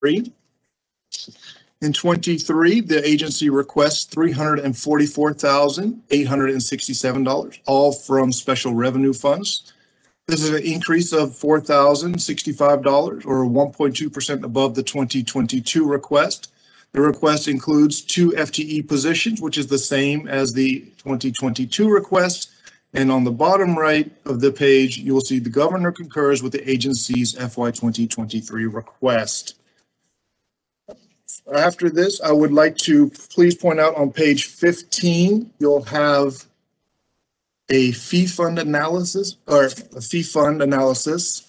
In 23, the agency requests $344,867, all from special revenue funds. This is an increase of $4,065 or 1.2% above the 2022 request. The request includes 2 FTE positions, which is the same as the 2022 request. And on the bottom right of the page, you will see the governor concurs with the agency's FY 2023 request. After this, I would like to please point out on page 15, you'll have a fee fund analysis or a fee fund analysis.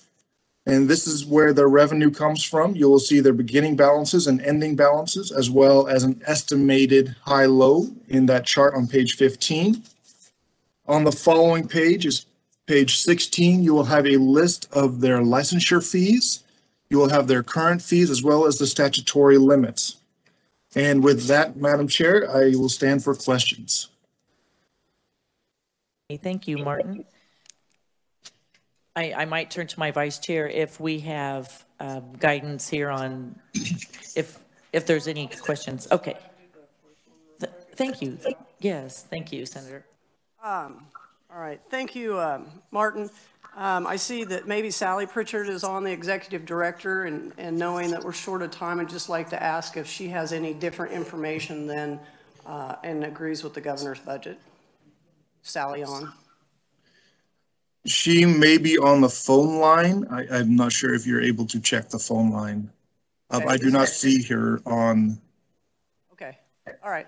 And this is where their revenue comes from. You will see their beginning balances and ending balances, as well as an estimated high-low in that chart on page 15. On the following page is page 16. You will have a list of their licensure fees. You will have their current fees as well as the statutory limits. And with that, Madam Chair, I will stand for questions. Thank you, Martin. I might turn to my vice chair if we have guidance here on if there's any questions. Okay. Thank you. Yes, thank you, Senator. All right. Thank you, Martin. I see that maybe Sally Pritchard is on, the executive director, and knowing that we're short of time, I'd just like to ask if she has any different information than and agrees with the governor's budget. Sally on. She may be on the phone line. I'm not sure if you're able to check the phone line. Okay. I do not see her on. Okay. All right.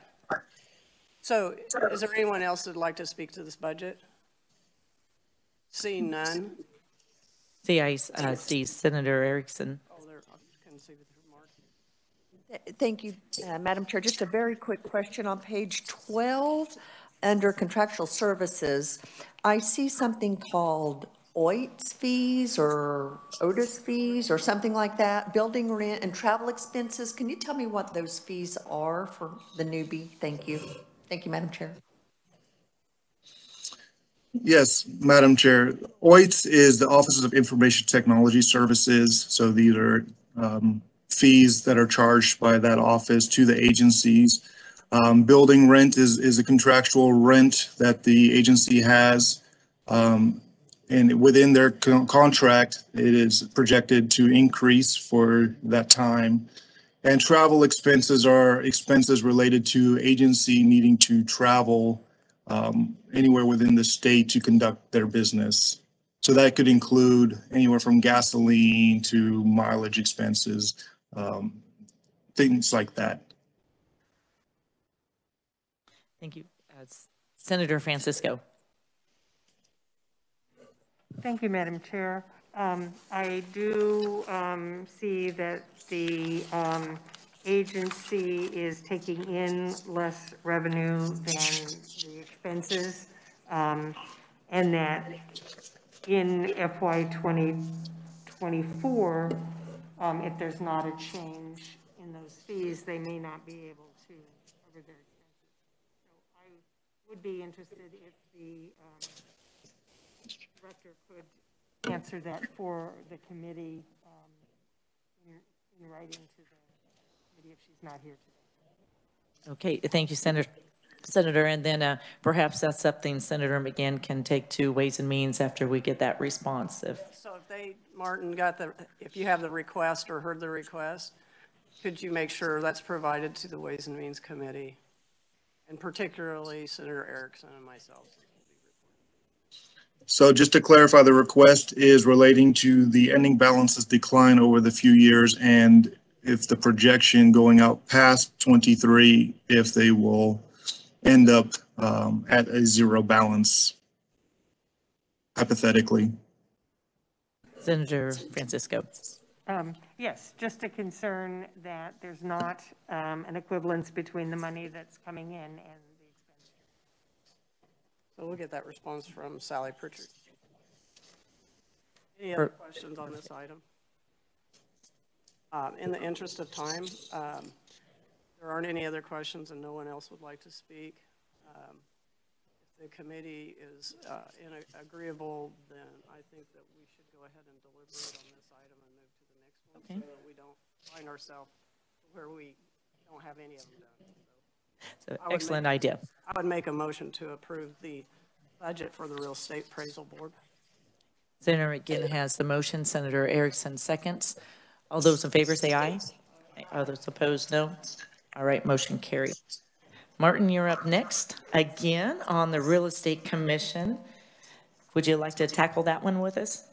So is there anyone else that'd like to speak to this budget? Seeing none. See, I see Senator Erickson. Oh, there, I couldn't see with her mark. Thank you, Madam Chair. Just a very quick question on page 12 under contractual services. I see something called OITS fees or OTIS fees or something like that, building rent and travel expenses. Can you tell me what those fees are for the newbie? Thank you. Thank you, Madam Chair. Yes, Madam Chair. OITS is the Offices of Information Technology Services. So these are fees that are charged by that office to the agencies. Building rent is a contractual rent that the agency has. And within their contract, it is projected to increase for that time. And travel expenses are expenses related to agency needing to travel anywhere within the state to conduct their business. So that could include anywhere from gasoline to mileage expenses, things like that. Thank you. Senator Francisco. Thank you, Madam Chair. I do see that the agency is taking in less revenue than the expenses, and that in FY 2024, if there's not a change in those fees, they may not be able to cover their expenses. So I would be interested if the director could answer that for the committee in writing to the committee if she's not here today. Okay, thank you, Senator. And then perhaps that's something Senator McGinn can take to Ways and Means after we get that response. So if they, Martin, if you have the request or heard the request, could you make sure that's provided to the Ways and Means Committee, and particularly Senator Erickson and myself? So just to clarify, the request is relating to the ending balances decline over the few years, and if the projection going out past 23, if they will end up at a zero balance, hypothetically. Senator Francisco. Yes, just a concern that there's not an equivalence between the money that's coming in and the expenditure. So we'll get that response from Sally Pritchard. Any other questions on this item? In the interest of time, there aren't any other questions and no one else would like to speak. If the committee is agreeable, then I think that we should go ahead and deliberate on this item and move to the next one. Okay. So that we don't find ourselves where we don't have any of them done. So excellent idea. I would make a motion to approve the budget for the Real Estate Appraisal Board. Senator McGinn has the motion. Senator Erickson seconds. All those in favor say aye. All those opposed, no. All right, motion carried. Martin, you're up next again on the Real Estate Commission. Would you like to tackle that one with us?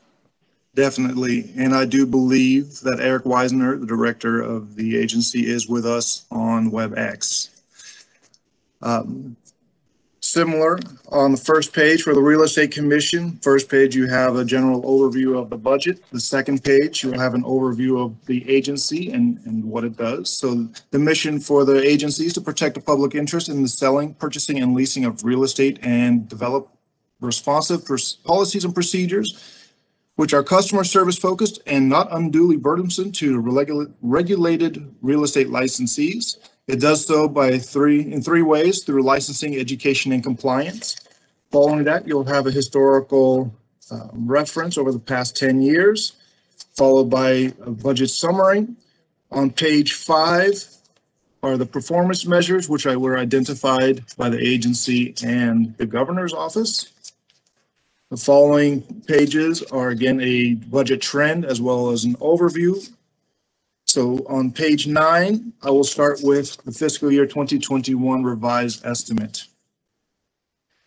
Definitely. And I do believe that Eric Weisner, the director of the agency, is with us on WebEx. Similar on the first page for the Real Estate Commission. First page, you have a general overview of the budget. The second page, you'll have an overview of the agency and what it does. So the mission for the agency is to protect the public interest in the selling, purchasing, and leasing of real estate and develop responsive policies and procedures which are customer service focused and not unduly burdensome to regulated real estate licensees. It does so in three ways: through licensing, education, and compliance. Following that, you'll have a historical reference over the past 10 years, followed by a budget summary. On page 5 are the performance measures, which were identified by the agency and the governor's office. The following pages are, again, a budget trend as well as an overview. So on page 9, I will start with the fiscal year 2021 revised estimate.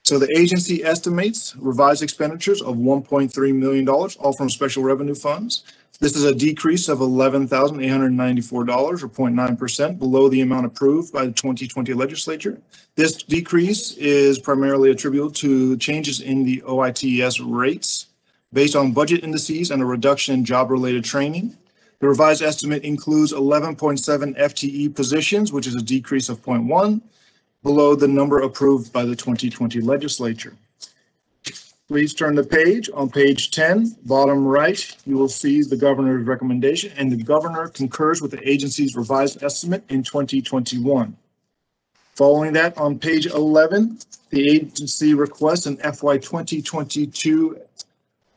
So the agency estimates revised expenditures of $1.3 million, all from special revenue funds. This is a decrease of $11,894 or 0.9% below the amount approved by the 2020 legislature. This decrease is primarily attributable to changes in the OITS rates based on budget indices and a reduction in job-related training. The revised estimate includes 11.7 FTE positions, which is a decrease of 0.1 below the number approved by the 2020 legislature. Please turn the page. On page 10, bottom right, you will see the governor's recommendation, and the governor concurs with the agency's revised estimate in 2021. Following that, on page 11, the agency requests an FY 2022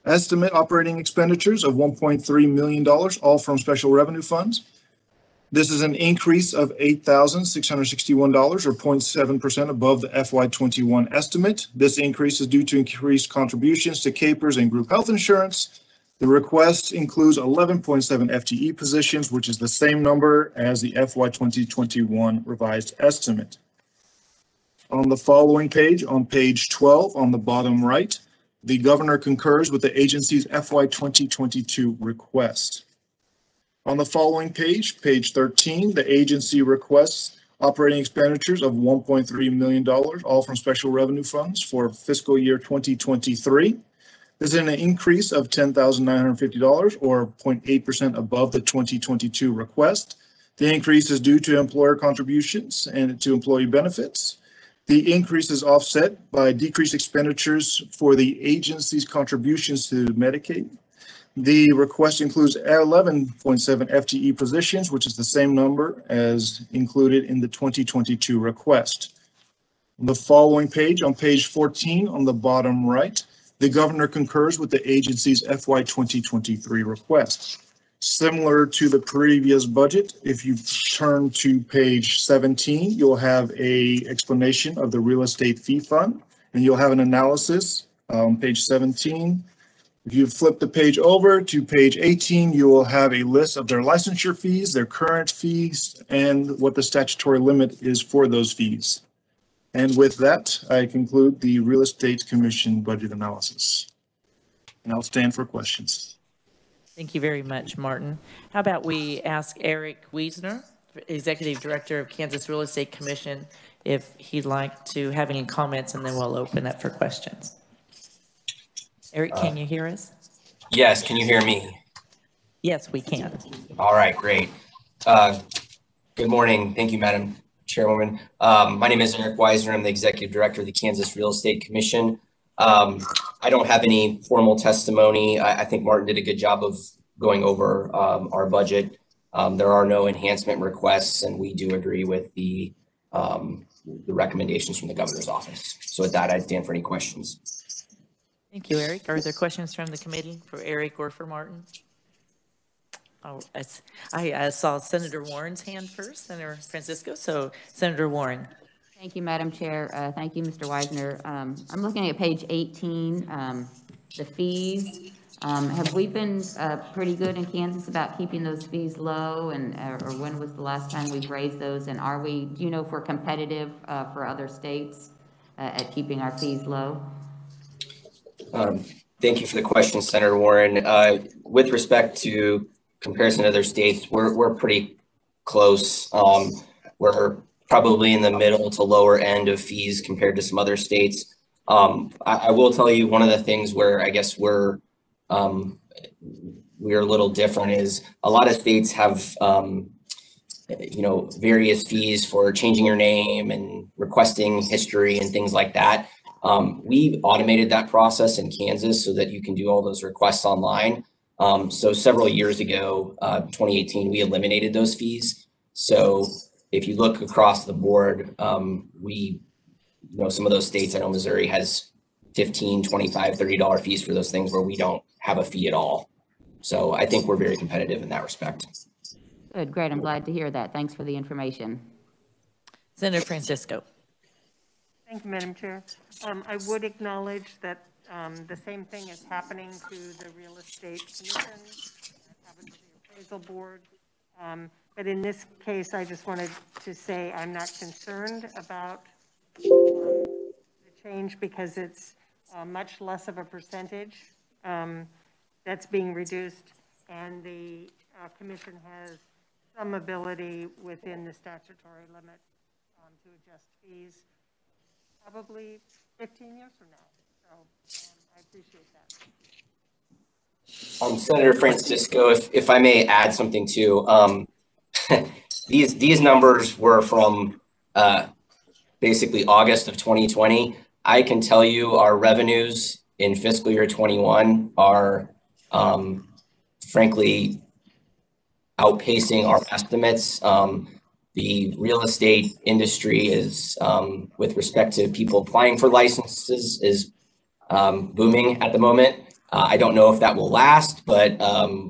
estimate operating expenditures of $1.3 million, all from special revenue funds. This is an increase of $8,661 or 0.7% above the FY21 estimate. This increase is due to increased contributions to CAPERS and group health insurance. The request includes 11.7 FTE positions, which is the same number as the FY 2021 revised estimate. On the following page, on page 12, on the bottom right, the governor concurs with the agency's FY 2022 request. On the following page, page 13, the agency requests operating expenditures of $1.3 million, all from special revenue funds for fiscal year 2023. This is an increase of $10,950 or 0.8% above the 2022 request. The increase is due to employer contributions and to employee benefits. The increase is offset by decreased expenditures for the agency's contributions to Medicaid. The request includes 11.7 FTE positions, which is the same number as included in the 2022 request. On the following page, on page 14, on the bottom right, the governor concurs with the agency's FY 2023 request. Similar to the previous budget, if you turn to page 17, you'll have an explanation of the real estate fee fund, and you'll have an analysis on page 17. If you flip the page over to page 18, you will have a list of their licensure fees, their current fees, and what the statutory limit is for those fees. And with that, I conclude the Real Estate Commission budget analysis. And I'll stand for questions. Thank you very much, Martin. How about we ask Eric Weisner, Executive Director of Kansas Real Estate Commission, if he'd like to have any comments, and then we'll open up for questions. Eric, can you hear us? Yes, can you hear me? Yes, we can. All right, great. Good morning. Thank you, Madam Chairwoman. My name is Eric Weisner. I'm the Executive Director of the Kansas Real Estate Commission. I don't have any formal testimony. I think Martin did a good job of going over our budget. There are no enhancement requests, and we do agree with the recommendations from the governor's office. So with that, I stand for any questions. Thank you, Eric. Are there questions from the committee for Eric or for Martin? Oh, I saw Senator Warren's hand first, Senator Francisco. So Senator Warren. Thank you, Madam Chair. Thank you, Mr. Wisner. I'm looking at page 18, the fees. Have we been pretty good in Kansas about keeping those fees low, and or when was the last time we've raised those? And are we, do you know if we're competitive for other states at keeping our fees low? Thank you for the question, Senator Warren. With respect to comparison to other states, we're pretty close. We're probably in the middle to lower end of fees compared to some other states. I will tell you one of the things where I guess we're a little different is a lot of states have various fees for changing your name and requesting history and things like that. We've automated that process in Kansas so that you can do all those requests online. So several years ago, 2018, we eliminated those fees. So if you look across the board, some of those states, I know Missouri has $15, $25, $30 fees for those things where we don't have a fee at all. So I think we're very competitive in that respect. Good, great. I'm glad to hear that. Thanks for the information. Senator Francisco. Thank you, Madam Chair. I would acknowledge that the same thing is happening to the Real Estate Commission, happened to the Appraisal Board. But in this case, I just wanted to say I'm not concerned about the change because it's much less of a percentage that's being reduced, and the commission has some ability within the statutory limit to adjust fees probably 15 years from now. So I appreciate that. Senator Francisco, if I may add something too, these numbers were from basically August of 2020. I can tell you our revenues in fiscal year 21 are frankly outpacing our estimates. The real estate industry is, with respect to people applying for licenses, is booming at the moment. I don't know if that will last, but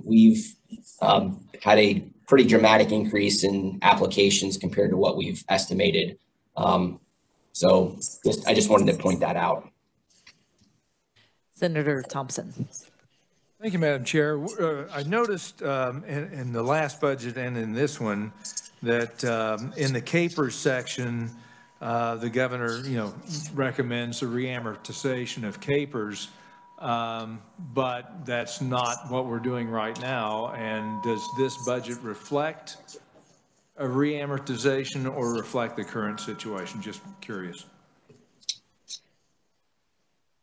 we've had a pretty dramatic increase in applications compared to what we've estimated. So I just wanted to point that out. Senator Thompson. Thank you, Madam Chair. I noticed in the last budget and in this one that in the capers section, the governor, recommends a reamortization of capers, but that's not what we're doing right now. And does this budget reflect a reamortization or reflect the current situation? Just curious.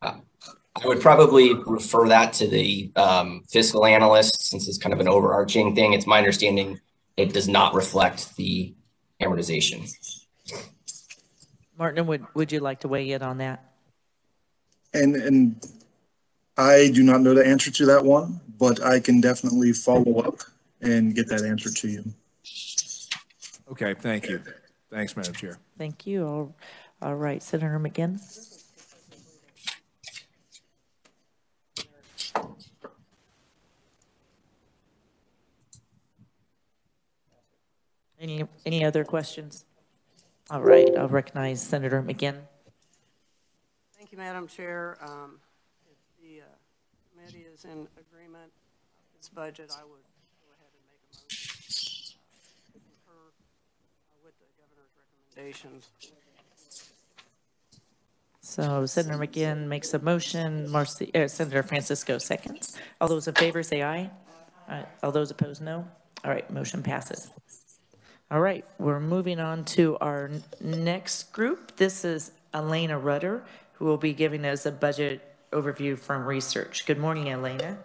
I would probably refer that to the fiscal analyst, since it's kind of an overarching thing. It's my understanding it does not reflect the amortization. Martin, would you like to weigh in on that? And I do not know the answer to that one, but I can definitely follow up and get that answer to you. Okay, thank you. Thanks, Madam Chair. Thank you. All right, Senator McGinn. Any other questions? All right, I'll recognize Senator McGinn. Thank you, Madam Chair. If the committee is in agreement with this budget, I would go ahead and make a motion to concur with the governor's recommendations. So Senator McGinn makes a motion, Senator Francisco seconds. All those in favor say aye. All those opposed, no. All right, motion passes. All right, we're moving on to our next group. This is Elena Rudder, who will be giving us a budget overview from research. Good morning, Elena.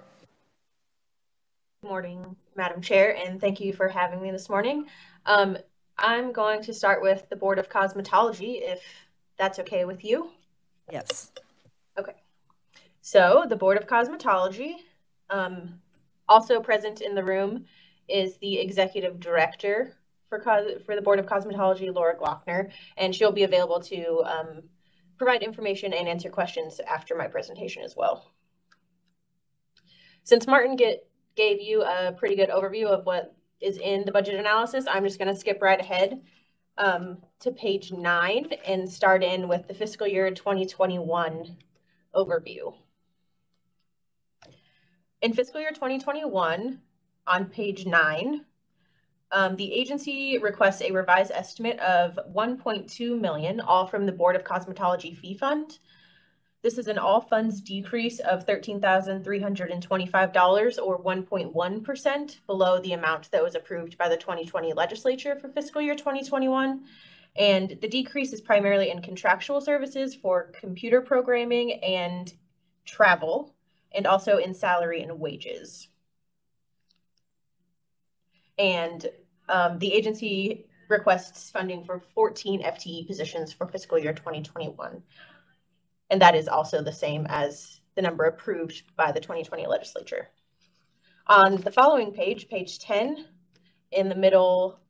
Good morning, Madam Chair, and thank you for having me this morning. I'm going to start with the Board of Cosmetology, if that's okay with you. Yes. Okay. So the Board of Cosmetology, also present in the room is the Executive Director for the Board of Cosmetology, Laura Glockner, and she'll be available to provide information and answer questions after my presentation as well. Since Martin gave you a pretty good overview of what is in the budget analysis. I'm just going to skip right ahead to page 9 and start in with the fiscal year 2021 overview. In fiscal year 2021, on page 9, the agency requests a revised estimate of $1.2 million, all from the Board of Cosmetology Fee Fund. This is an all funds decrease of $13,325 or 1.1% below the amount that was approved by the 2020 legislature for fiscal year 2021. And the decrease is primarily in contractual services for computer programming and travel, and also in salary and wages. And the agency requests funding for 14 FTE positions for fiscal year 2021. And that is also the same as the number approved by the 2020 legislature. On the following page, page 10, in the middle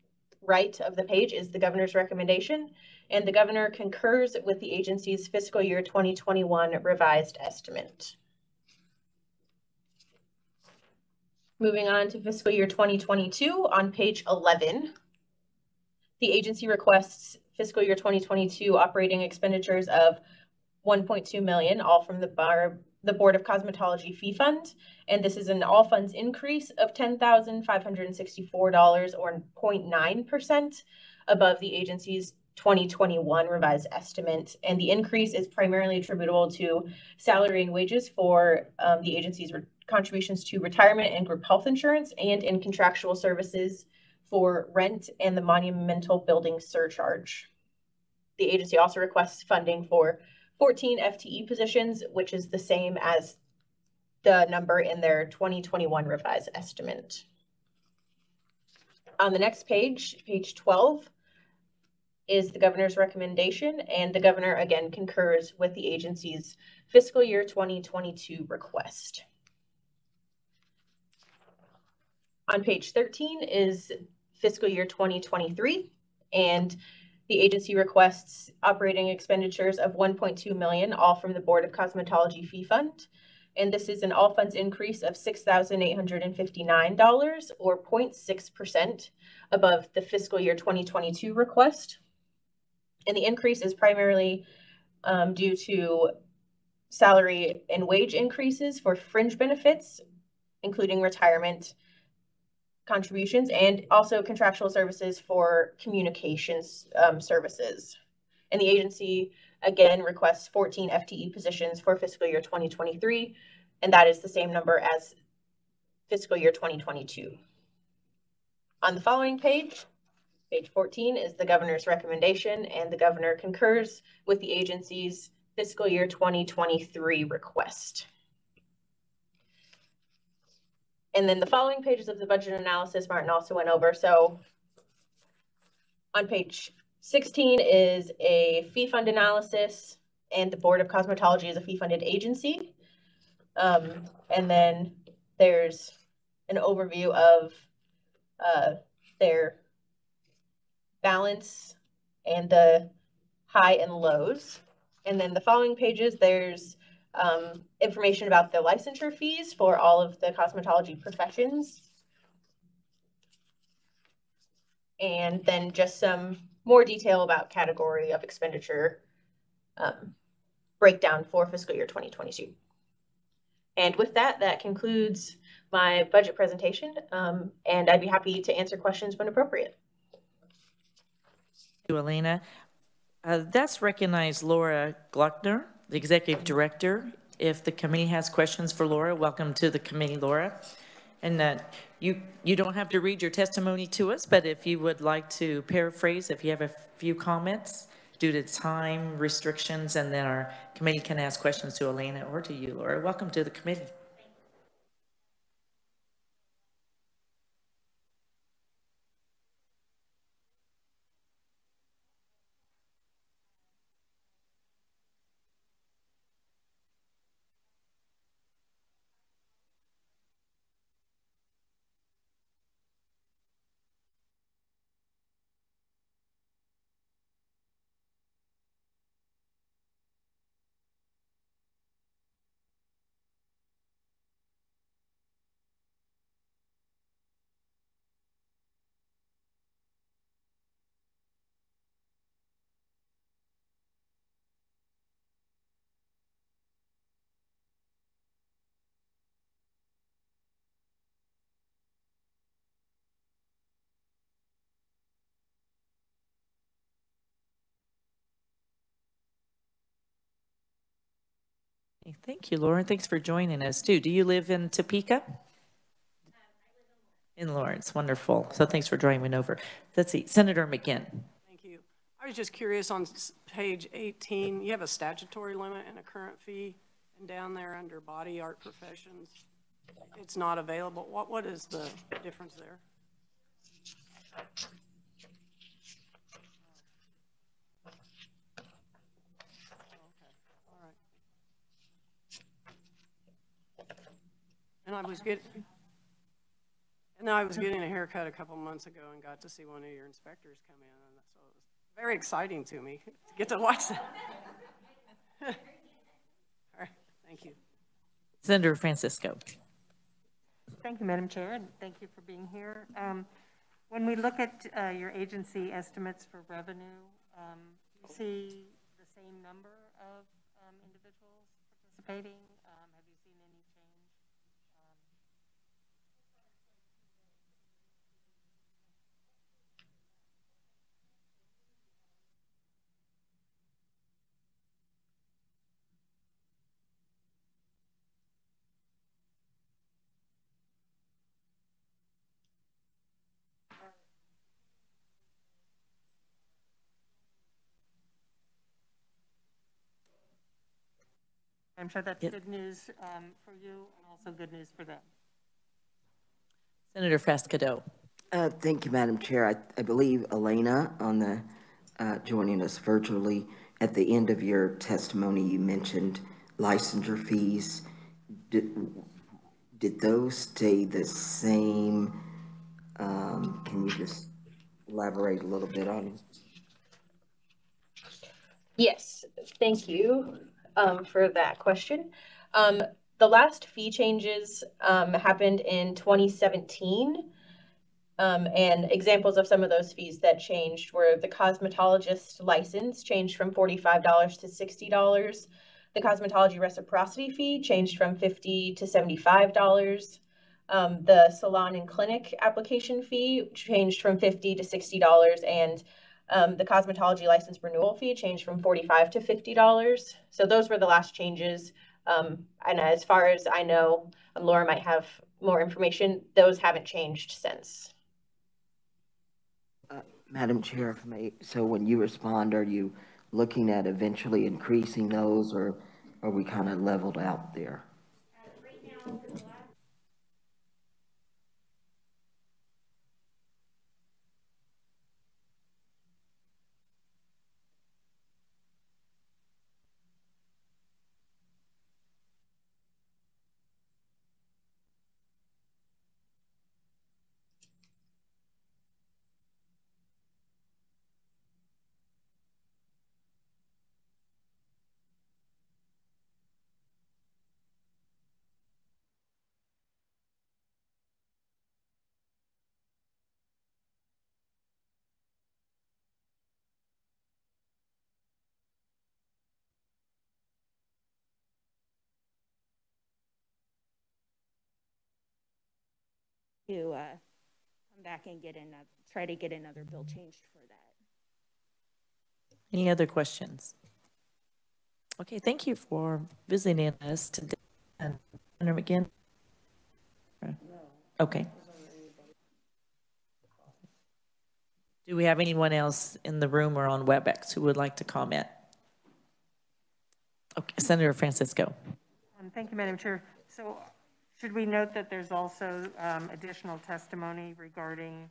right of the page is the governor's recommendation, and the governor concurs with the agency's fiscal year 2021 revised estimate. Moving on to fiscal year 2022, on page 11, the agency requests fiscal year 2022 operating expenditures of $1.2 million, all from the Board of Cosmetology Fee Fund. And this is an all funds increase of $10,564 or 0.9% above the agency's 2021 revised estimate. And the increase is primarily attributable to salary and wages for the agency's contributions to retirement and group health insurance, and in contractual services for rent and the monumental building surcharge. The agency also requests funding for 14 FTE positions, which is the same as the number in their 2021 revised estimate. On the next page, page 12, is the governor's recommendation, and the governor again concurs with the agency's fiscal year 2022 request. On page 13 is fiscal year 2023, and the agency requests operating expenditures of $1.2 million, all from the Board of Cosmetology Fee Fund. And this is an all funds increase of $6,859 or 0.6% above the fiscal year 2022 request. And the increase is primarily due to salary and wage increases for fringe benefits, including retirement contributions, and also contractual services for communications services. And the agency again requests 14 FTE positions for fiscal year 2023, and that is the same number as fiscal year 2022. On the following page, page 14, is the governor's recommendation, and the governor concurs with the agency's fiscal year 2023 request. And then the following pages of the budget analysis Martin also went over. So on page 16 is a fee fund analysis, and the Board of Cosmetology is a fee funded agency. And then there's an overview of their balance and the high and lows. And then the following pages, there's information about the licensure fees for all of the cosmetology professions. And then just some more detail about category of expenditure breakdown for fiscal year 2022. And with that, that concludes my budget presentation, and I'd be happy to answer questions when appropriate. Thank you, Elena. That's recognized Laura Glockner, the Executive Director. If the committee has questions for Laura, welcome to the committee, Laura. And you don't have to read your testimony to us, but if you would like to paraphrase, if you have a few comments due to time restrictions, and then our committee can ask questions to Elena or to you, Laura. Welcome to the committee. Thank you, Lauren. Thanks for joining us too. Do you live in Topeka? In Lawrence, wonderful. So thanks for driving over. Let's see, Senator McGinn. Thank you. I was just curious on page 18, you have a statutory limit and a current fee, and down there under body art professions, it's not available. What is the difference there? And I was getting a haircut a couple months ago and got to see one of your inspectors come in, and so it was very exciting to me to get to watch that. All right, thank you. Senator Francisco. Thank you, Madam Chair, and thank you for being here. When we look at your agency estimates for revenue, do you see the same number of individuals participating? Have you seen any change? I'm sure that's good news for you and also good news for them. Senator Frascado. Thank you, Madam Chair. I believe Elena on the joining us virtually. At the end of your testimony, you mentioned licensure fees. Did those stay the same? Can you just elaborate a little bit on it? Yes, thank you for that question. The last fee changes happened in 2017. And examples of some of those fees that changed were the cosmetologist license changed from $45 to $60. The cosmetology reciprocity fee changed from $50 to $75. The salon and clinic application fee changed from $50 to $60, and the cosmetology license renewal fee changed from $45 to $50. So those were the last changes. And as far as I know, Laura might have more information, those haven't changed since. Madam Chair, if I may, so when you respond, are you looking at eventually increasing those, or are we kind of leveled out there? To come back and try to get another bill changed for that. Any other questions? Okay, thank you for visiting us today. Senator McGinn? Okay. Do we have anyone else in the room or on WebEx who would like to comment? Okay, Senator Francisco. Thank you, Madam Chair. So should we note that there's also additional testimony regarding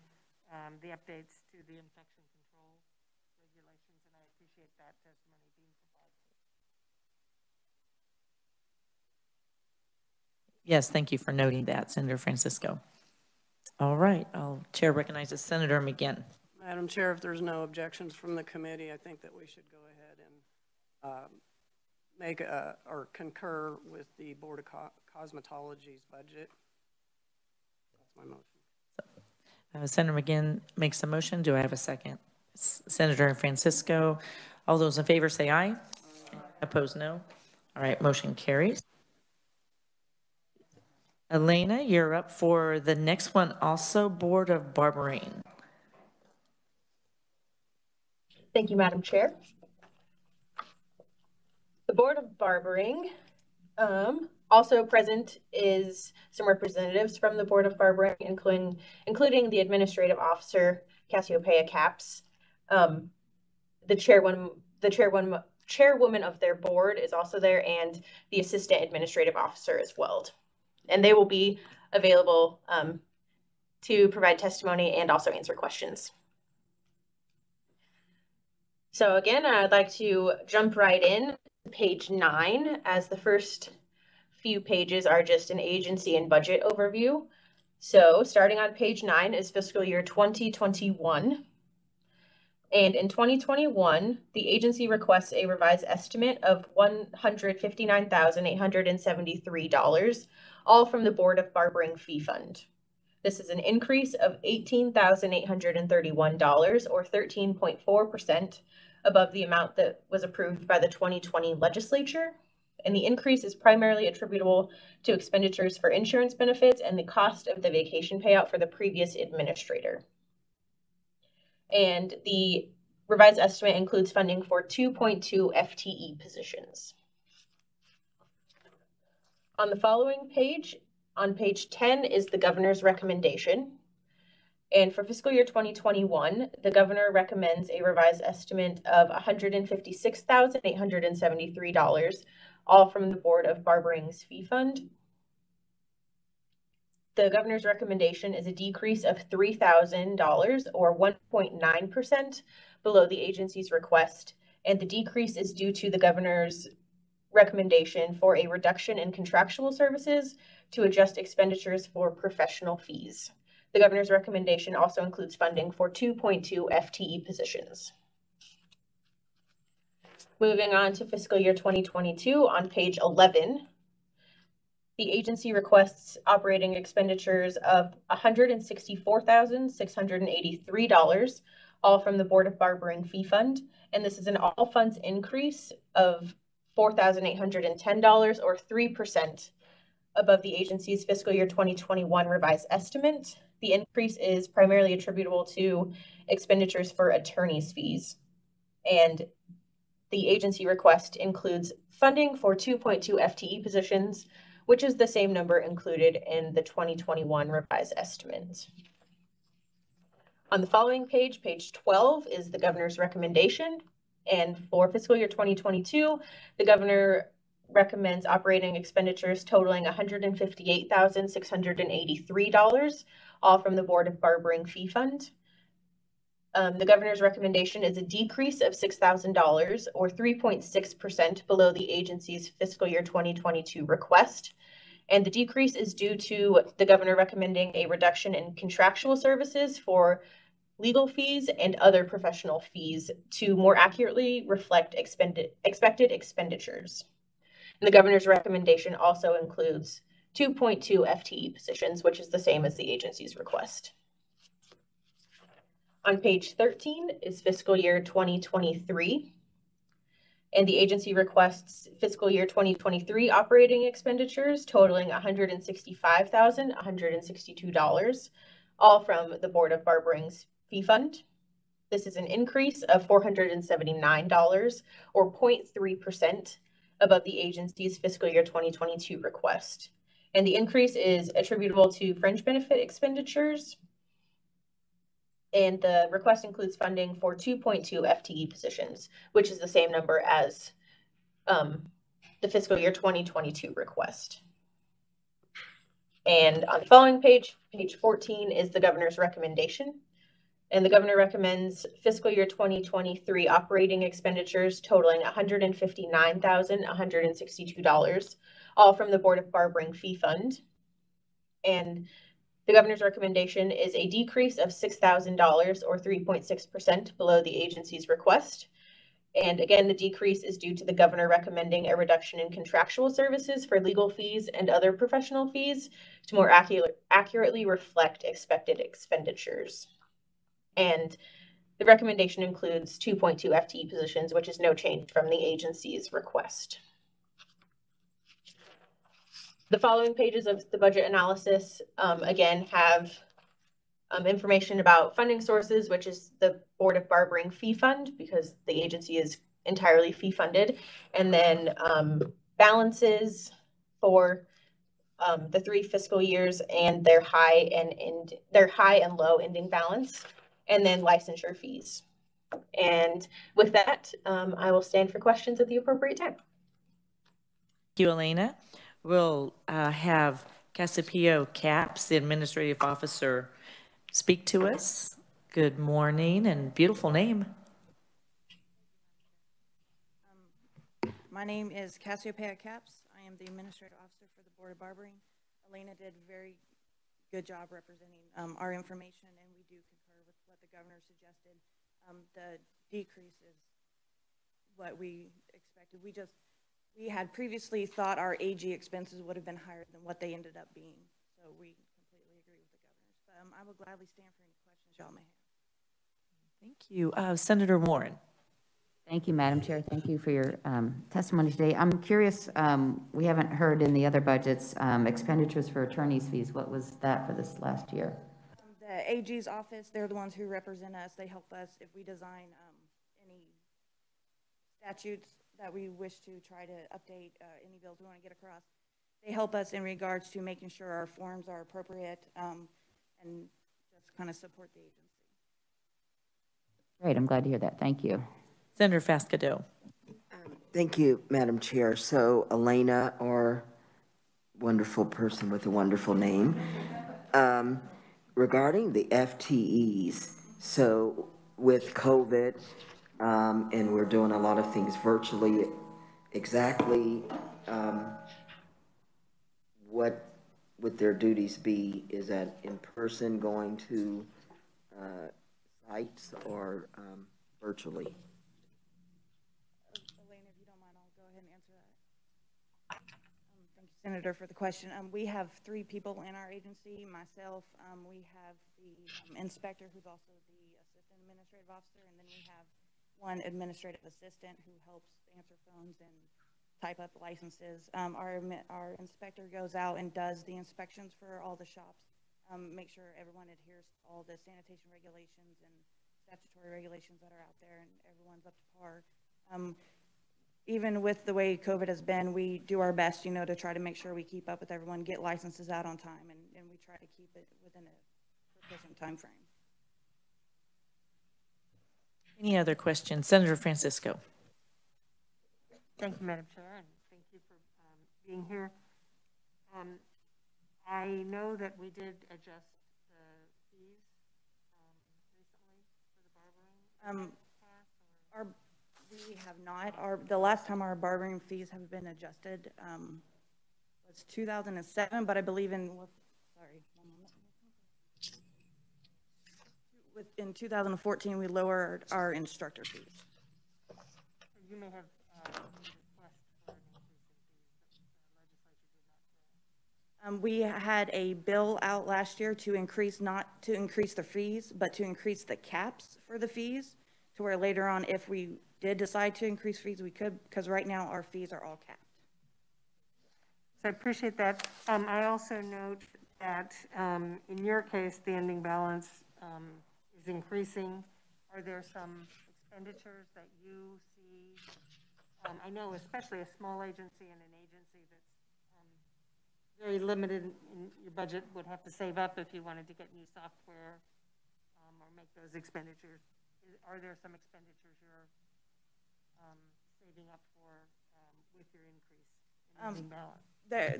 the updates to the infection control regulations, and I appreciate that testimony being provided. Yes, thank you for noting that, Senator Francisco. All right, Chair recognizes Senator McGinn. Madam Chair, if there's no objections from the committee, I think that we should go ahead and make or concur with the Board of Cosmetology's budget. That's my motion. Senator McGinn makes a motion. Do I have a second? Senator Francisco. All those in favor say aye. Opposed, no. All right, motion carries. Elena, you're up for the next one also, Board of Barbering. Thank you, Madam Chair. The Board of Barbering Also present is some representatives from the Board of Barbering, including the administrative officer, Cassiopeia Capps. The chairwoman of their board is also there, and the assistant administrative officer as well. And they will be available to provide testimony and also answer questions. So again, I'd like to jump right in to page 9, as the first few pages are just an agency and budget overview. So starting on page 9 is fiscal year 2021. And in 2021, the agency requests a revised estimate of $159,873, all from the Board of Barbering Fee Fund. This is an increase of $18,831, or 13.4%, above the amount that was approved by the 2020 legislature. And the increase is primarily attributable to expenditures for insurance benefits and the cost of the vacation payout for the previous administrator. And the revised estimate includes funding for 2.2 FTE positions. On the following page, on page 10, is the governor's recommendation. And for fiscal year 2021, the governor recommends a revised estimate of $156,873, all from the Board of Barbering's Fee Fund. The governor's recommendation is a decrease of $3,000, or 1.9%, below the agency's request, and the decrease is due to the governor's recommendation for a reduction in contractual services to adjust expenditures for professional fees. The governor's recommendation also includes funding for 2.2 FTE positions. Moving on to fiscal year 2022, on page 11, the agency requests operating expenditures of $164,683, all from the Board of Barbering Fee Fund, and this is an all funds increase of $4,810, or 3%, above the agency's fiscal year 2021 revised estimate. The increase is primarily attributable to expenditures for attorney's fees, and the agency request includes funding for 2.2 FTE positions, which is the same number included in the 2021 revised estimate. On the following page, page 12, is the governor's recommendation. And for fiscal year 2022, the governor recommends operating expenditures totaling $158,683, all from the Board of Barbering Fee Fund. The governor's recommendation is a decrease of $6,000, or 3.6%, below the agency's fiscal year 2022 request. And the decrease is due to the governor recommending a reduction in contractual services for legal fees and other professional fees to more accurately reflect expected expenditures. And the governor's recommendation also includes 2.2 FTE positions, which is the same as the agency's request. On page 13 is fiscal year 2023, and the agency requests fiscal year 2023 operating expenditures totaling $165,162, all from the Board of Barbering's Fee Fund. This is an increase of $479, or 0.3%, above the agency's fiscal year 2022 request. And the increase is attributable to fringe benefit expenditures, and the request includes funding for 2.2 FTE positions, which is the same number as the fiscal year 2022 request. And on the following page, page 14, is the governor's recommendation. And the governor recommends fiscal year 2023 operating expenditures totaling $159,162, all from the Board of Barbering Fee Fund. And the governor's recommendation is a decrease of $6,000, or 3.6%, below the agency's request. And again, the decrease is due to the governor recommending a reduction in contractual services for legal fees and other professional fees to more accurately reflect expected expenditures. And the recommendation includes 2.2 FTE positions, which is no change from the agency's request. The following pages of the budget analysis, again, have information about funding sources, which is the Board of Barbering Fee Fund, because the agency is entirely fee funded, and then balances, for the 3 fiscal years and their high and low ending balance, and then licensure fees. And with that, I will stand for questions at the appropriate time. Thank you, Elena. We'll have Casapio Caps, the administrative officer, speak to us. Good morning, and beautiful name. My name is Cassiopeia Caps. I am the administrative officer for the Board of Barbering. Elena did a very good job representing our information, and we do concur with what the governor suggested. The decrease is what we expected. We had previously thought our AG expenses would have been higher than what they ended up being. So we completely agree with the governor's. But I will gladly stand for any questions y'all may have. Thank you. Senator Warren. Thank you, Madam Chair. Thank you for your testimony today. I'm curious, we haven't heard in the other budgets, expenditures for attorney's fees. What was that for this last year? The AG's office, they're the ones who represent us. They help us if we design any statutes that we wish to try to update, any bills we want to get across. They help us in regards to making sure our forms are appropriate and just kind of support the agency. Great. I'm glad to hear that. Thank you. Senator Fascado. Thank you, Madam Chair. So Elena, our wonderful person with a wonderful name, regarding the FTEs, so with COVID, and we're doing a lot of things virtually, exactly what would their duties be? Is that in person, going to sites, or virtually? Senator, for the question. We have 3 people in our agency, myself, we have the inspector, who's also the assistant administrative officer, and then we have 1 administrative assistant who helps answer phones and type up licenses. Our inspector goes out and does the inspections for all the shops, make sure everyone adheres to all the sanitation regulations and statutory regulations that are out there, and everyone's up to par. Even with the way COVID has been, we do our best, you know, to try to make sure we keep up with everyone, get licenses out on time, and we try to keep it within a sufficient time frame. Any other questions? Senator Francisco. Thank you, Madam Chair, and thank you for being here. I know that we did adjust the fees recently for the barbering. We have not. The last time our barbering fees have been adjusted was 2007, but I believe in, sorry, one moment. In 2014, we lowered our instructor fees. You may have requested for an increase in fees that the legislature did not. We had a bill out last year to increase, not to increase the fees, but to increase the caps for the fees, to where later on, if we did decide to increase fees, we could, because right now our fees are all capped. So I appreciate that. I also note that in your case, the ending balance is increasing. Are there some expenditures that you see? I know especially a small agency and an agency that's very limited in your budget would have to save up if you wanted to get new software or make those expenditures. Are there some expenditures you're saving up for with your increase in ending balance?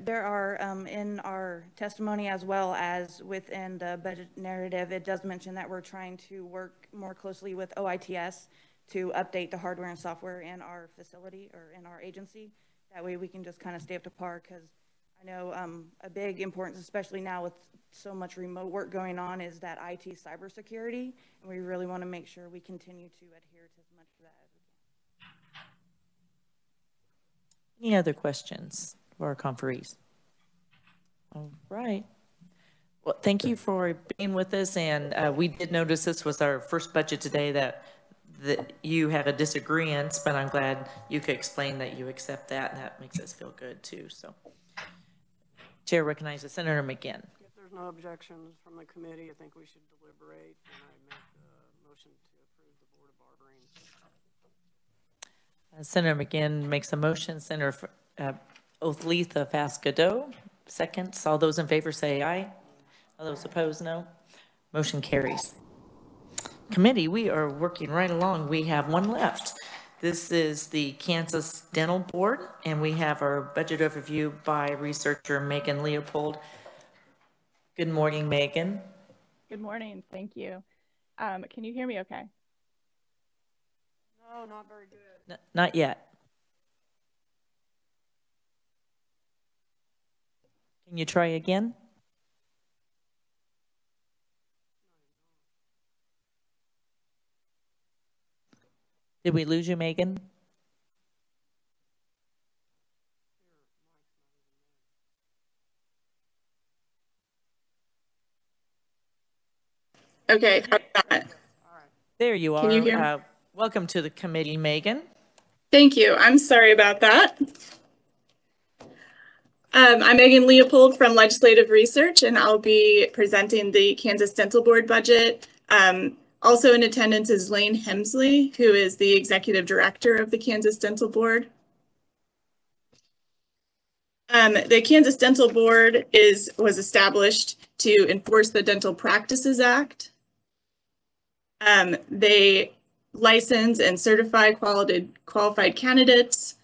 There are in our testimony, as well as within the budget narrative, it does mention that we're trying to work more closely with OITS to update the hardware and software in our facility or in our agency. That way we can just kind of stay up to par, because I know a big importance, especially now with so much remote work going on, is that IT cybersecurity, and we really want to make sure we continue to adhere to as much of that as we can. Any other questions for our conferees? All right. Well, thank you for being with us, and we did notice this was our first budget today that you had a disagreement, but I'm glad you could explain that you accept that, and that makes us feel good too. So, Chair recognizes Senator McGinn. If there's no objections from the committee, I think we should deliberate, and I make a motion to approve the Board of Barbering. Senator McGinn makes a motion. Senator Othletha Fascado, seconds. All those in favor say aye. All those opposed, no. Motion carries. Committee, we are working right along. We have one left. This is the Kansas Dental Board, and we have our budget overview by researcher Megan Leopold. Good morning, Megan. Good morning. Thank you. Can you hear me okay? No, not very good. Not yet. Can you try again? Did we lose you, Megan? Okay, how's that? There you are. Can you hear me? Welcome to the committee, Megan. Thank you. I'm sorry about that. I'm Megan Leopold from Legislative Research, and I'll be presenting the Kansas Dental Board budget. Also in attendance is Lane Hemsley, who is the Executive Director of the Kansas Dental Board. The Kansas Dental Board was established to enforce the Dental Practices Act. They license and certify qualified candidates.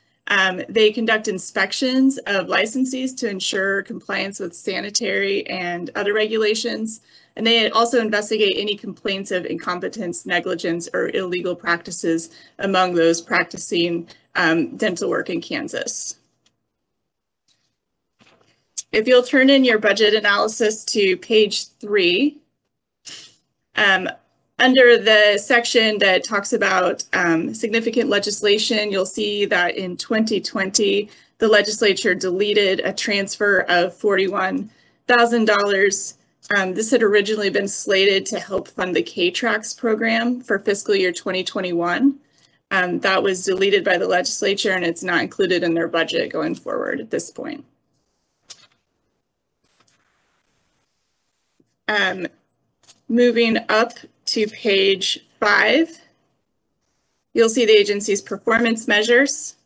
They conduct inspections of licensees to ensure compliance with sanitary and other regulations. And they also investigate any complaints of incompetence, negligence, or illegal practices among those practicing dental work in Kansas. If you'll turn in your budget analysis to page 3, under the section that talks about significant legislation, you'll see that in 2020, the legislature deleted a transfer of $41,000. This had originally been slated to help fund the K-Trax program for fiscal year 2021. That was deleted by the legislature, and it's not included in their budget going forward at this point. Moving up to page 5, you'll see the agency's performance measures.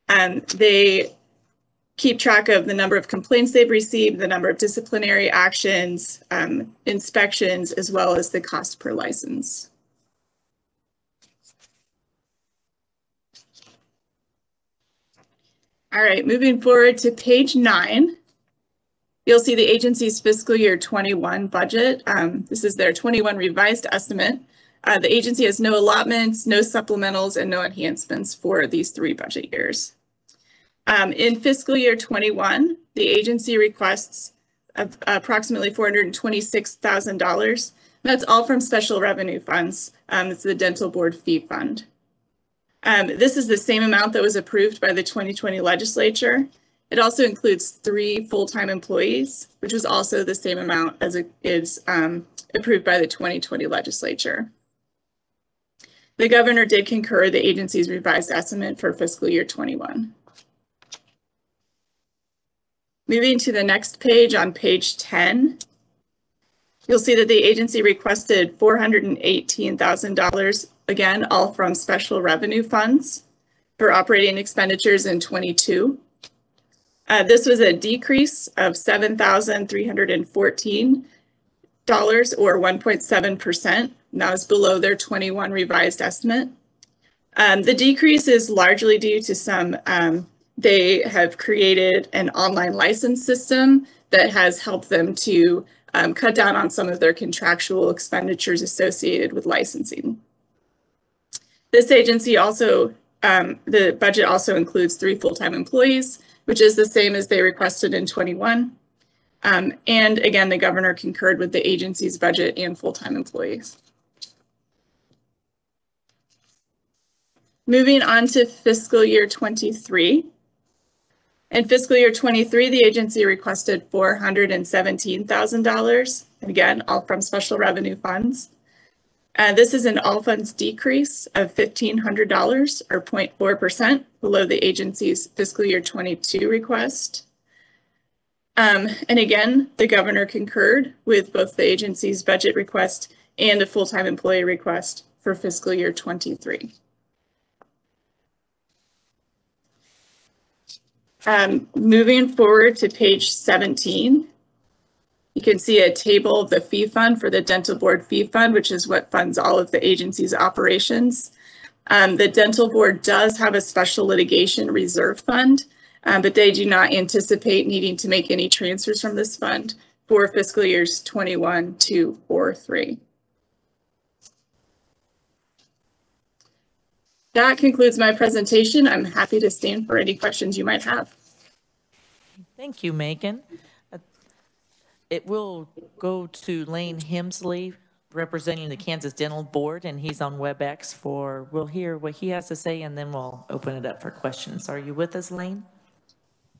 They keep track of the number of complaints they've received, the number of disciplinary actions, inspections, as well as the cost per license. All right, moving forward to page 9. You'll see the agency's fiscal year 21 budget. This is their 21 revised estimate. The agency has no allotments, no supplementals, and no enhancements for these 3 budget years. In fiscal year 21, the agency requests approximately $426,000. That's all from special revenue funds. It's the Dental Board Fee Fund. This is the same amount that was approved by the 2020 legislature. It also includes 3 full-time employees, which was also the same amount as it is approved by the 2020 legislature. The governor did concur the agency's revised estimate for fiscal year 21. Moving to the next page, on page 10, you'll see that the agency requested $418,000, again, all from special revenue funds for operating expenditures in 22. This was a decrease of $7,314 or 1.7%. That was below their 21 revised estimate. The decrease is largely due to some, they have created an online license system that has helped them to cut down on some of their contractual expenditures associated with licensing. This agency also, the budget also includes 3 full-time employees, which is the same as they requested in 21. And again, the governor concurred with the agency's budget and full-time employees. Moving on to fiscal year 23. In fiscal year 23, the agency requested $417,000, and again, all from special revenue funds. This is an all funds decrease of $1,500 or 0.4% below the agency's fiscal year 22 request. And again, the governor concurred with both the agency's budget request and a full-time employee request for fiscal year 23. Moving forward to page 17, you can see a table of the fee fund for the dental board fee fund, which is what funds all of the agency's operations. The dental board does have a special litigation reserve fund, but they do not anticipate needing to make any transfers from this fund for fiscal years 21, 2, or 3. That concludes my presentation. I'm happy to stand for any questions you might have. Thank you, Megan. It will go to Lane Hemsley, representing the Kansas Dental Board, and he's on WebEx we'll hear what he has to say, and then we'll open it up for questions. Are you with us, Lane?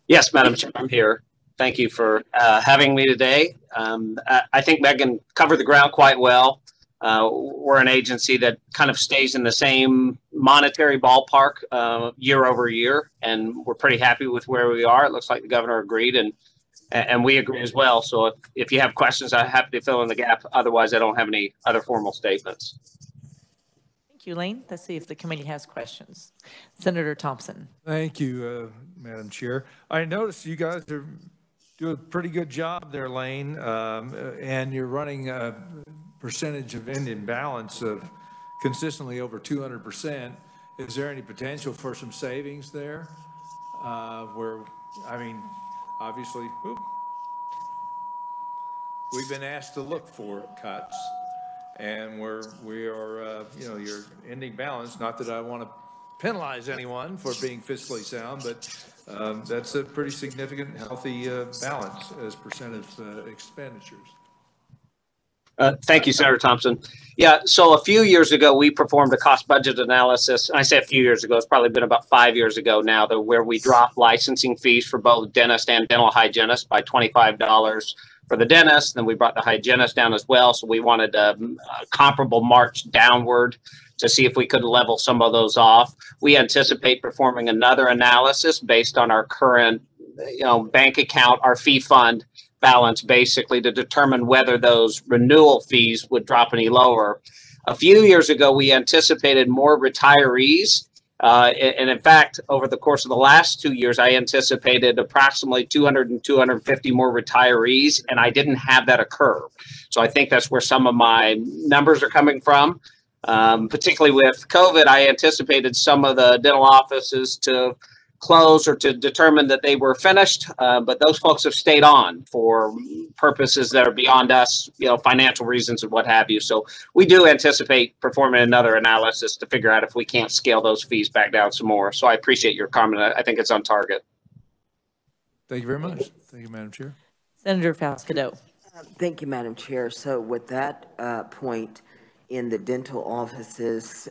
Yes, Madam Chair, I'm here. Thank you for having me today. I think Megan covered the ground quite well. We're an agency that kind of stays in the same monetary ballpark year over year, and we're pretty happy with where we are. It looks like the governor agreed, and we agree as well. So if you have questions, I'm happy to fill in the gap. Otherwise, I don't have any other formal statements. Thank you, Lane. Let's see if the committee has questions. Senator Thompson. Thank you, Madam Chair. I noticed you guys are doing a pretty good job there, Lane, and you're running percentage of ending balance of consistently over 200%. Is there any potential for some savings there? Where, I mean, obviously, we've been asked to look for cuts, and we are, you know, your ending balance. Not that I want to penalize anyone for being fiscally sound, but that's a pretty significant, healthy balance as percent of expenditures. Thank you, Senator Thompson. Yeah, so a few years ago, we performed a cost budget analysis. And I say a few years ago, it's probably been about 5 years ago now, where we dropped licensing fees for both dentists and dental hygienists by $25 for the dentist. Then we brought the hygienist down as well. So we wanted a comparable march downward to see if we could level some of those off. We anticipate performing another analysis based on our current, you know, bank account, our fee fund balance, basically to determine whether those renewal fees would drop any lower. A few years ago, we anticipated more retirees. And in fact, over the course of the last 2 years, I anticipated approximately 200 and 250 more retirees, and I didn't have that occur. So I think that's where some of my numbers are coming from. Particularly with COVID, I anticipated some of the dental offices to close or to determine that they were finished, but those folks have stayed on for purposes that are beyond us, you know, financial reasons and what have you. So we do anticipate performing another analysis to figure out if we can't scale those fees back down some more. So I appreciate your comment. I think it's on target. Thank you very much. Thank you, Madam Chair. Senator Falscadeau. Thank you, Madam Chair. So with that point in the dental offices,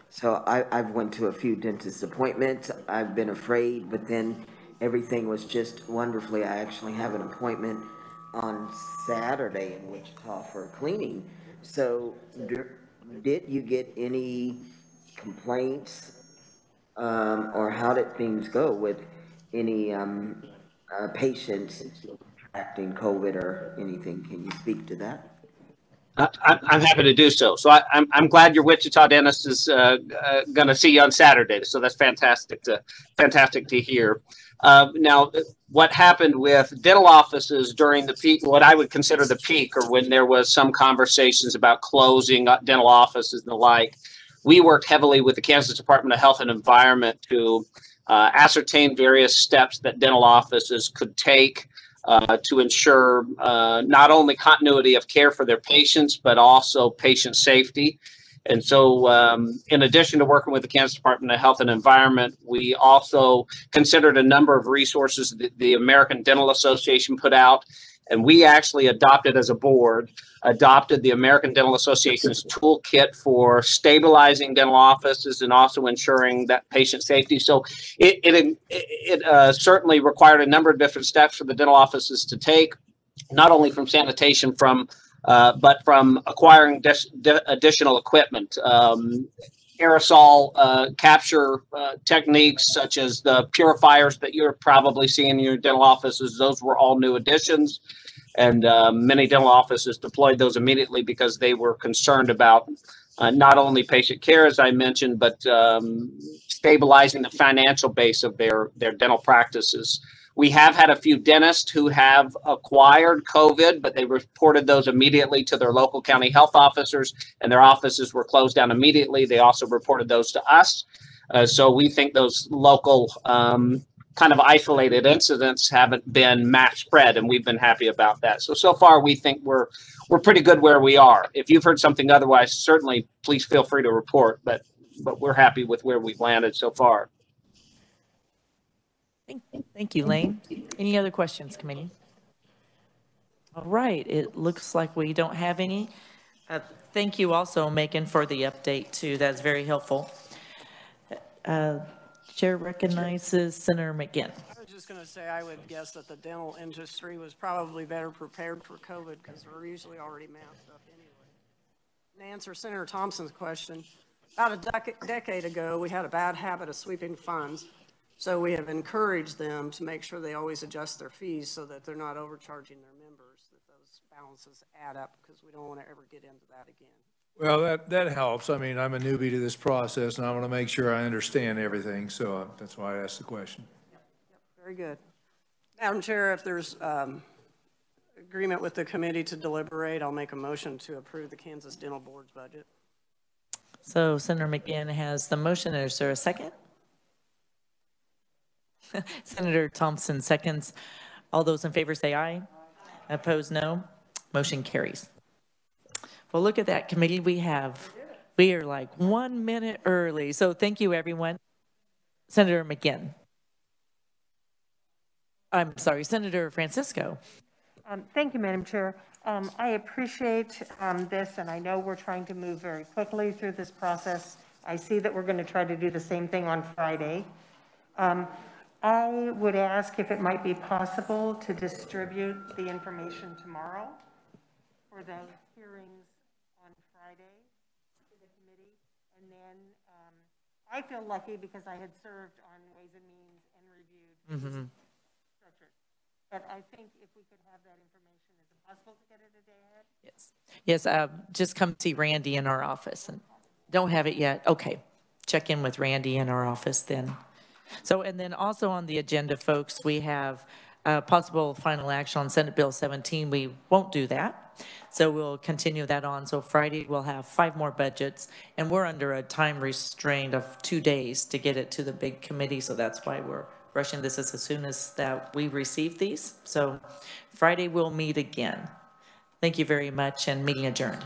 so I've went to a few dentist appointments. I've been afraid, but then everything was just wonderfully. I actually have an appointment on Saturday in Wichita for cleaning. So did you get any complaints, or how did things go with any patients contracting COVID or anything? Can you speak to that? I'm happy to do so. So I'm glad your Wichita dentist is going to see you on Saturday. So that's fantastic to hear. Now, what happened with dental offices during the peak, what I would consider the peak, or when there was some conversations about closing dental offices and the like, we worked heavily with the Kansas Department of Health and Environment to ascertain various steps that dental offices could take to ensure not only continuity of care for their patients, but also patient safety. And so in addition to working with the Kansas Department of Health and Environment, we also considered a number of resources that the American Dental Association put out. And we actually adopted as a board, the American Dental Association's toolkit for stabilizing dental offices and also ensuring that patient safety. So it certainly required a number of different steps for the dental offices to take, not only from sanitation, but from acquiring additional equipment. Aerosol capture techniques such as the purifiers that you're probably seeing in your dental offices, those were all new additions. And many dental offices deployed those immediately because they were concerned about not only patient care, as I mentioned, but stabilizing the financial base of their dental practices. We have had a few dentists who have acquired COVID, but they reported those immediately to their local county health officers, and their offices were closed down immediately. They also reported those to us. So we think those local kind of isolated incidents haven't been mass spread, and we've been happy about that. So far, we think we're pretty good where we are. If you've heard something otherwise, certainly please feel free to report, but we're happy with where we've landed so far. Thank you, Lane. Any other questions, committee? All right, it looks like we don't have any. Thank you also, Megan, for the update too. That's very helpful. Chair recognizes Senator McGinn. I was just going to say, I would guess that the dental industry was probably better prepared for COVID because we're usually already masked up anyway. To answer Senator Thompson's question, about a decade ago, we had a bad habit of sweeping funds. So we have encouraged them to make sure they always adjust their fees so that they're not overcharging their members, that those balances add up, because we don't want to ever get into that again. Well, that helps. I mean, I'm a newbie to this process, and I want to make sure I understand everything, so that's why I asked the question. Yep, very good. Madam Chair, if there's agreement with the committee to deliberate, I'll make a motion to approve the Kansas Dental Board's budget. So Senator McGinn has the motion. Is there a second? Senator Thompson seconds. All those in favor say aye. Opposed, no. Motion carries. Well, look at that committee we have. We are like 1 minute early. So thank you, everyone. Senator McGinn. I'm sorry, Senator Francisco. Thank you, Madam Chair. I appreciate this, and I know we're trying to move very quickly through this process. I see that we're going to try to do the same thing on Friday. I would ask if it might be possible to distribute the information tomorrow for the hearings on Friday to the committee. And then I feel lucky because I had served on Ways and Means and reviewed structures. But I think if we could have that information, is it possible to get it a day ahead? Yes. Yes, just come see Randy in our office. And don't have it yet? Okay. Check in with Randy in our office then. So, and then also on the agenda, folks, we have possible final action on Senate Bill 17. We won't do that. So we'll continue that on. So Friday we'll have 5 more budgets, and we're under a time restraint of 2 days to get it to the big committee. So that's why we're rushing this as soon as that we receive these. So Friday we'll meet again. Thank you very much, and meeting adjourned.